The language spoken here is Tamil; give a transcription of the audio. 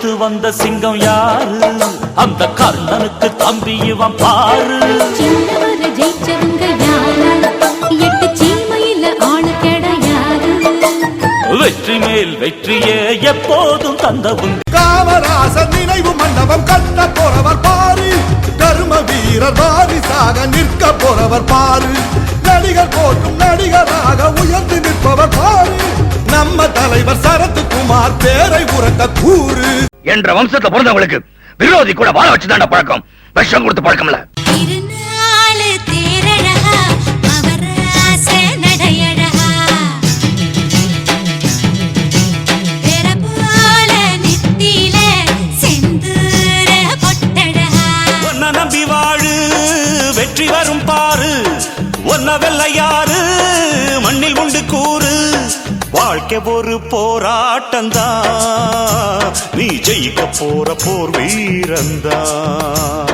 அடுத்து வந்த சிங்கம் யாரு? அந்த கர்ணனுக்கு தம்பி இவன் பாரு. சின்னவரை ஜெயிச்சவங்க யாரு? 8 சீமையில ஆளு கிடையாது. வெற்றி மேல் வெற்றியே எப்போதும் தந்தவுங்க. காமராசர் நினைவு மண்டபம் கட்ட போறவர் பாரு. கர்ம வீரர் வாரிசாக நிற்க போறவர் பாரு. நடிகர் போட்டும் நடிகராக உயர்ந்து நிற்பவர் பாரு. நம்ம தலைவர் சரத்குமார் பேரை உரத்த கூறு. என்ற வம்சத்தை பிறந்தவங்களுக்கு விரோதி கூட வாழ வச்சுதாண்ட பழக்கம், விஷம் கொடுத்து பழக்கம் இல்ல. நம்பி வாழு, வெற்றி வரும் பாரு. ஒன்ன வெள்ளையாரு மண்ணில் உண்டு கூறு. வாழ்க்கை ஒரு போராட்டந்தா, நீ ஜெயிக்க போற போர் வீரந்தா.